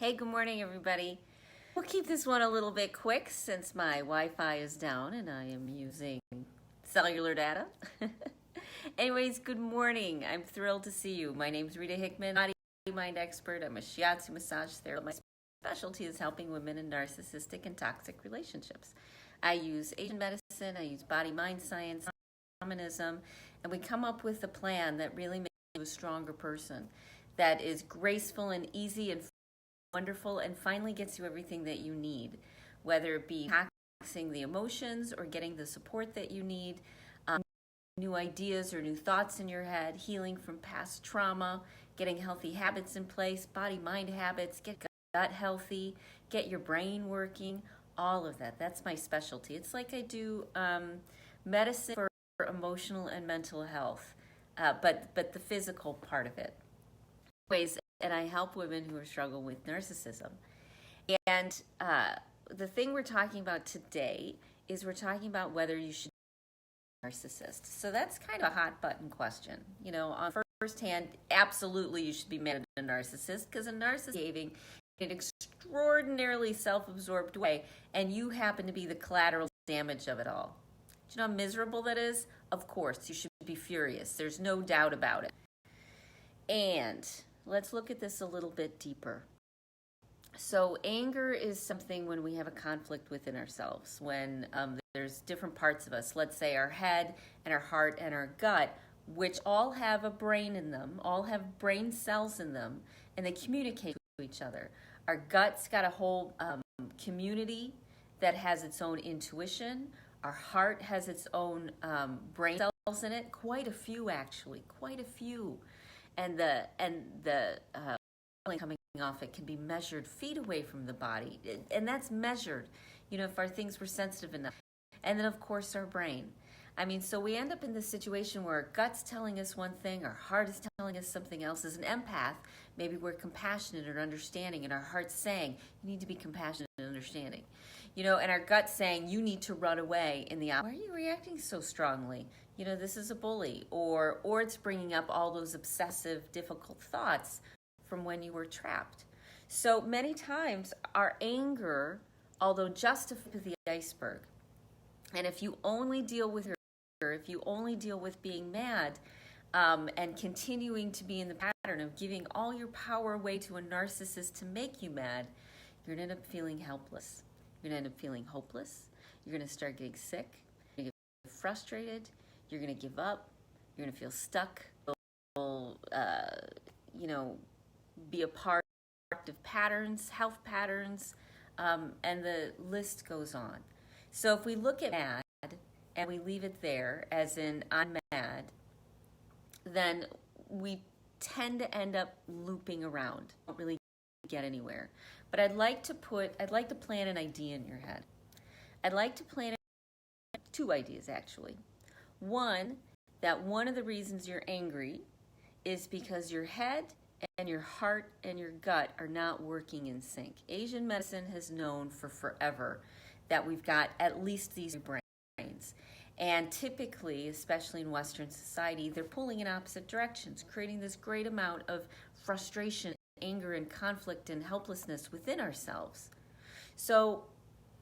Hey, good morning, everybody. We'll keep this one a little bit quick since my Wi-Fi is down and I am using cellular data. Anyways, good morning. I'm thrilled to see you. My name's Rita Hickman, body mind expert. I'm a shiatsu massage therapist. My specialty is helping women in narcissistic and toxic relationships. I use Asian medicine, I use body mind science, shamanism, and we come up with a plan that really makes you a stronger person, that is graceful and easy and wonderful, and finally gets you everything that you need, whether it be taxing the emotions or getting the support that you need, new ideas or new thoughts in your head, healing from past trauma, getting healthy habits in place, body-mind habits, get gut healthy, get your brain working, all of that. That's my specialty. It's like I do medicine for emotional and mental health, but the physical part of it. Anyways, and I help women who are struggling with narcissism. And the thing we're talking about today is we're talking about whether you should be a narcissist. So that's kind of a hot button question. You know, on first hand, absolutely you should be mad at a narcissist, because a narcissist is behaving in an extraordinarily self-absorbed way, and you happen to be the collateral damage of it all. Do you know how miserable that is? Of course, you should be furious. There's no doubt about it. And let's look at this a little bit deeper. So anger is something when we have a conflict within ourselves, when there's different parts of us, let's say our head and our heart and our gut, which all have a brain in them, all have brain cells in them, and they communicate with each other. Our gut's got a whole community that has its own intuition. Our heart has its own brain cells in it, quite a few actually, quite a few. And the coming off it can be measured feet away from the body, and that's measured, you know, if our things were sensitive enough. And then of course our brain. I mean, so we end up in this situation where our gut's telling us one thing, our heart is telling us something else. As an empath, maybe we're compassionate or understanding, and our heart's saying, you need to be compassionate and understanding. You know, and our gut's saying, you need to run away in the opposite. Why are you reacting so strongly? You know, this is a bully. Or it's bringing up all those obsessive, difficult thoughts from when you were trapped. So many times our anger, although justified, is the iceberg. And if you only deal with if you only deal with being mad and continuing to be in the pattern of giving all your power away to a narcissist to make you mad, you're going to end up feeling helpless. You're going to end up feeling hopeless. You're going to start getting sick. You're going to get frustrated. You're going to give up. You're going to feel stuck. You'll, be a part of patterns, health patterns, and the list goes on. So if we look at mad and we leave it there, as in I'm mad, then we tend to end up looping around. Don't really get anywhere. But I'd like to plant an idea in your head. I'd like to plant two ideas actually. One, that one of the reasons you're angry is because your head and your heart and your gut are not working in sync. Asian medicine has known for forever that we've got at least these brains. And typically, especially in Western society, they're pulling in opposite directions, creating this great amount of frustration, anger, and conflict and helplessness within ourselves. So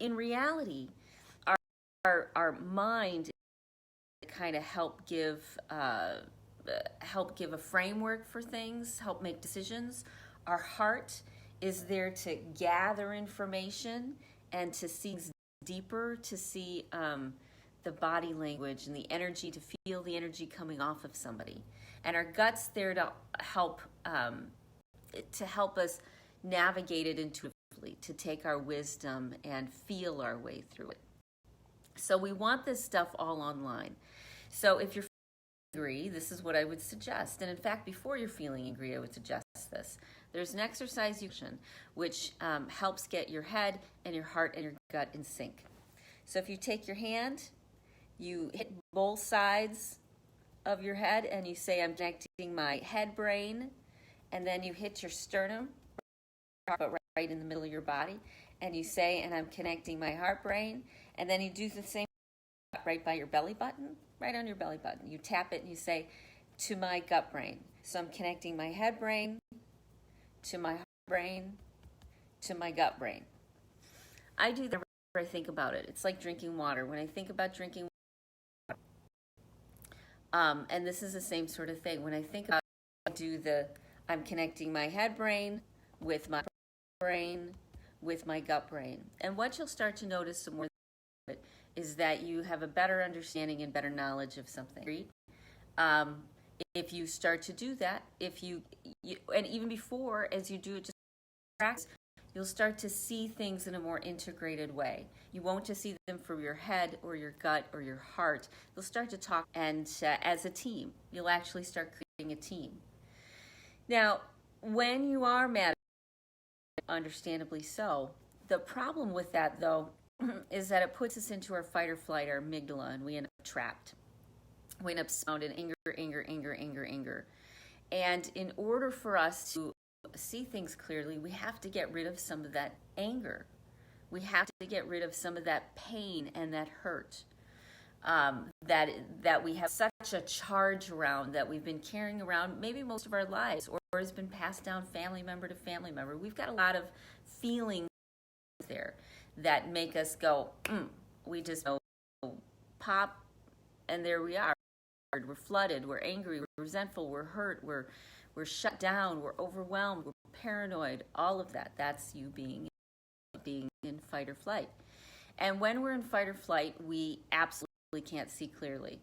in reality, our mind kind of help give a framework for things, help make decisions. Our heart is there to gather information and to see deeper, to see the body language and the energy, to feel the energy coming off of somebody. And our gut's there to help us navigate it intuitively, to take our wisdom and feel our way through it. So we want this stuff all online. So if you're angry, this is what I would suggest. And in fact, before you're feeling angry, I would suggest this. There's an exercise you can, which helps get your head and your heart and your gut in sync. So if you take your hand, you hit both sides of your head and you say, I'm connecting my head brain, and then you hit your sternum, but right in the middle of your body, and you say, and I'm connecting my heart brain, and then you do the same right by your belly button, right on your belly button. You tap it and you say, to my gut brain. So I'm connecting my head brain to my heart brain to my gut brain. I do that whenever I think about it. It's like drinking water. When I think about drinking water, and this is the same sort of thing. When I think about I'm connecting my head brain with my brain with my gut brain. And what you'll start to notice some more is that you have a better understanding and better knowledge of something. If you start to do that, and even before, as you do it, just practice, you'll start to see things in a more integrated way. You won't just see them from your head or your gut or your heart. You'll start to talk, and as a team, you'll actually start creating a team. Now, when you are mad, understandably so, the problem with that, though, is that it puts us into our fight or flight, our amygdala, and we end up trapped. We end up sounding anger. And in order for us to see things clearly, we have to get rid of some of that anger. We have to get rid of some of that pain and that hurt that we have such a charge around, that we've been carrying around maybe most of our lives, or has been passed down family member to family member. We've got a lot of feelings there that make us go, we just pop, and there we are. We're flooded, we're angry, we're resentful, we're hurt, we're shut down, we're overwhelmed, we're paranoid, all of that. That's you being in fight or flight. And when we're in fight or flight, we absolutely can't see clearly.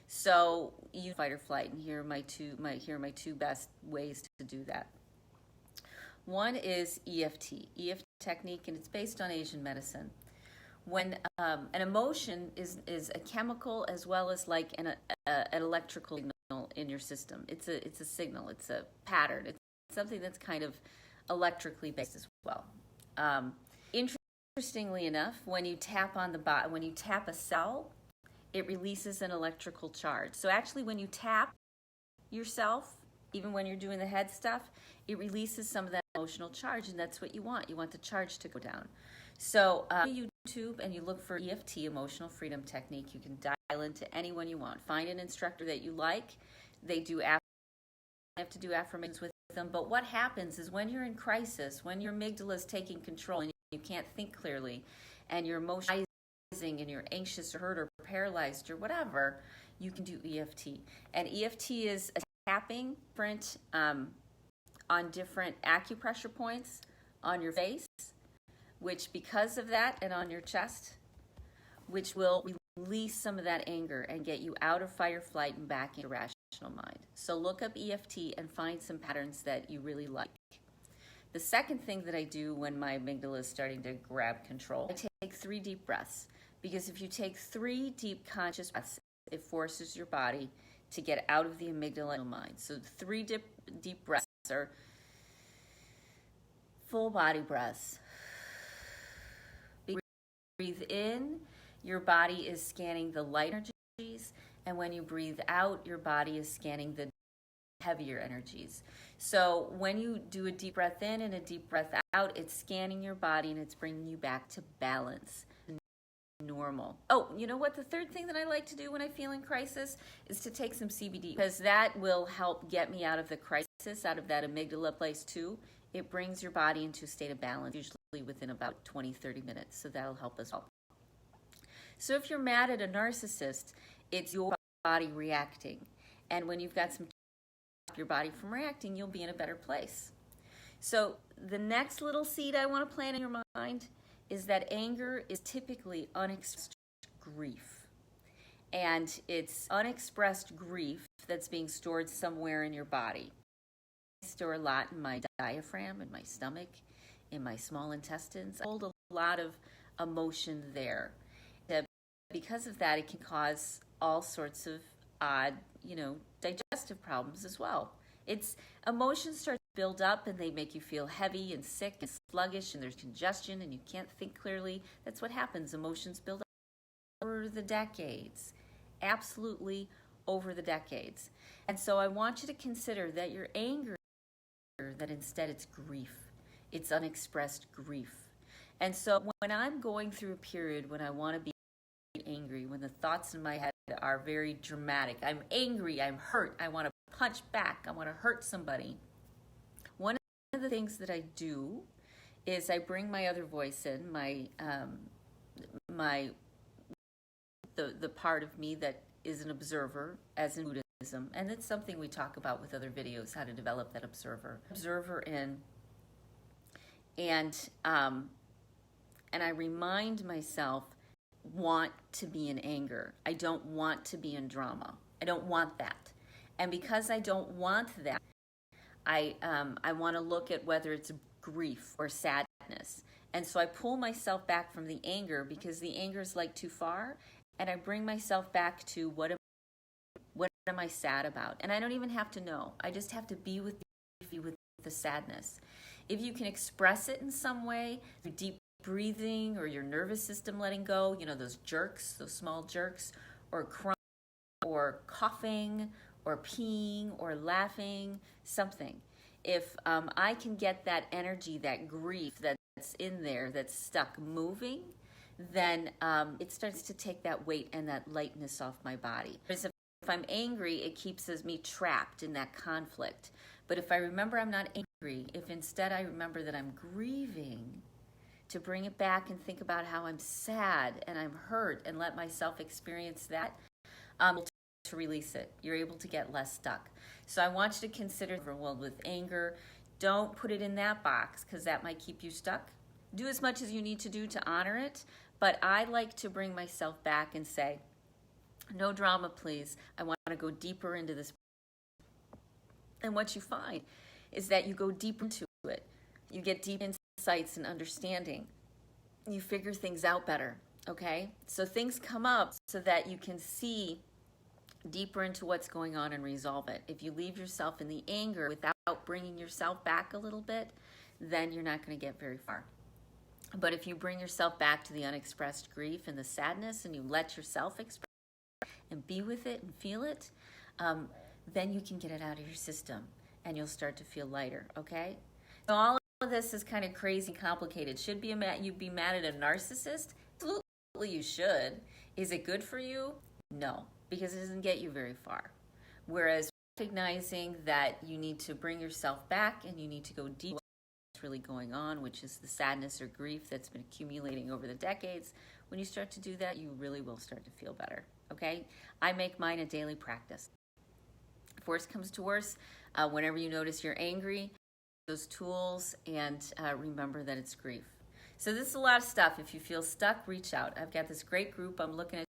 So you fight or flight, and here are my two best ways to do that. One is EFT technique, and it's based on Asian medicine. When an emotion is a chemical as well as like an electrical signal in your system. It's a signal. It's a pattern. It's something that's kind of electrically based as well. Interestingly enough, when you tap on when you tap a cell, it releases an electrical charge. So actually, when you tap yourself, even when you're doing the head stuff, it releases some of that emotional charge, and that's what you want. You want the charge to go down. So YouTube, and you look for EFT, Emotional Freedom Technique. You can dial into anyone you want. Find an instructor that you like. They do have to do affirmations with them. But what happens is when you're in crisis, when your amygdala is taking control and you can't think clearly, and you're emotionalizing and you're anxious or hurt or paralyzed or whatever, you can do EFT. And EFT is a tapping print on different acupressure points on your face, which because of that, and on your chest, which will release some of that anger and get you out of fight or flight and back into rational mind. So look up EFT and find some patterns that you really like. The second thing that I do when my amygdala is starting to grab control, I take 3 deep breaths. Because if you take 3 deep conscious breaths, it forces your body to get out of the amygdala mind. So 3 deep breaths are full body breaths. Breathe in, your body is scanning the light energies, and when you breathe out, your body is scanning the heavier energies. So when you do a deep breath in and a deep breath out, it's scanning your body and it's bringing you back to balance, normal. Oh, you know what? The third thing that I like to do when I feel in crisis is to take some CBD, because that will help get me out of the crisis, out of that amygdala place too. It brings your body into a state of balance, usually within about 20-30 minutes. So that'll help us all. So if you're mad at a narcissist, it's your body reacting. And when you've got some your body from reacting, you'll be in a better place. So the next little seed I want to plant in your mind is that anger is typically unexpressed grief. And it's unexpressed grief that's being stored somewhere in your body. I store a lot in my diaphragm, in my stomach, in my small intestines. I hold a lot of emotion there. Because of that, it can cause all sorts of odd, digestive problems as well. Emotions start to build up and they make you feel heavy and sick and sluggish, and there's congestion and you can't think clearly. That's what happens. Emotions build up over the decades. Absolutely over the decades. And so I want you to consider that your anger, that instead it's grief. It's unexpressed grief. And so when I'm going through a period when I want to be angry, when the thoughts in my head are very dramatic, I'm angry, I'm hurt, I want to punch back, I want to hurt somebody, one of the things that I do is I bring my other voice in, the part of me that is an observer, as in Buddhism, and it's something we talk about with other videos, how to develop that observer in, and I remind myself, want to be in anger. I don't want to be in drama. I don't want that. And because I don't want that, I want to look at whether it's grief or sadness. And so I pull myself back from the anger because the anger is like too far, and I bring myself back to what am I sad about? And I don't even have to know. I just have to be with the sadness. If you can express it in some way, through deep breathing or your nervous system letting go, those jerks, those small jerks, or crying, or coughing, or peeing, or laughing, something. If I can get that energy, that grief that's in there, that's stuck, moving, then it starts to take that weight and that lightness off my body. If I'm angry, it keeps me trapped in that conflict. But if I remember I'm not angry, if instead I remember that I'm grieving, to bring it back and think about how I'm sad and I'm hurt and let myself experience that, to release it. You're able to get less stuck. So I want you to consider, well, with anger, don't put it in that box because that might keep you stuck. Do as much as you need to do to honor it, but I like to bring myself back and say, no drama, please. I want to go deeper into this. And what you find is that you go deeper into it. You get deep insights and understanding. You figure things out better, okay? So things come up so that you can see deeper into what's going on and resolve it. If you leave yourself in the anger without bringing yourself back a little bit, then you're not going to get very far. But if you bring yourself back to the unexpressed grief and the sadness, and you let yourself express and be with it and feel it, then you can get it out of your system and you'll start to feel lighter, okay? So all of this is kind of crazy and complicated. Should you be mad at a narcissist? Absolutely you should. Is it good for you? No, because it doesn't get you very far. Whereas recognizing that you need to bring yourself back and you need to go deep what's really going on, which is the sadness or grief that's been accumulating over the decades, when you start to do that, you really will start to feel better, okay? I make mine a daily practice. If worse comes to worse, whenever you notice you're angry, those tools and remember that it's grief. So this is a lot of stuff. If you feel stuck, reach out. I've got this great group. I'm looking at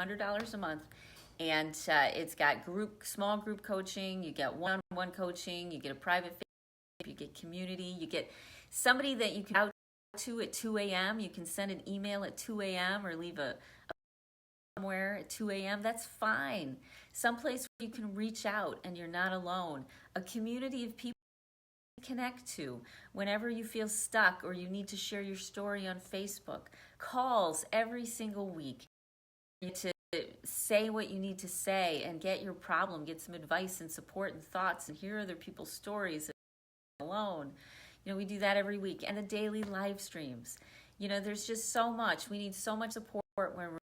$100 a month, and it's got small group coaching. You get one-on-one coaching. You get a private Facebook. You get community. You get somebody that you can out to at 2 a.m. You can send an email at 2 a.m. or leave a somewhere at 2 a.m. That's fine. Someplace where you can reach out and you're not alone. A community of people to connect to whenever you feel stuck or you need to share your story on Facebook. Calls every single week to say what you need to say and get your problem, get some advice and support and thoughts and hear other people's stories alone. We do that every week. And the daily live streams. There's just so much. We need so much support when we're.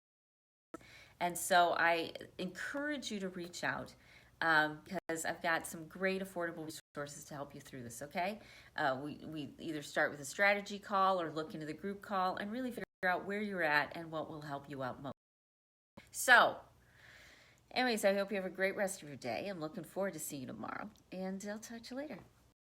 And so I encourage you to reach out because I've got some great affordable resources to help you through this, okay? We either start with a strategy call or look into the group call and really figure out where you're at and what will help you out most. So, anyways, I hope you have a great rest of your day. I'm looking forward to seeing you tomorrow, and I'll talk to you later.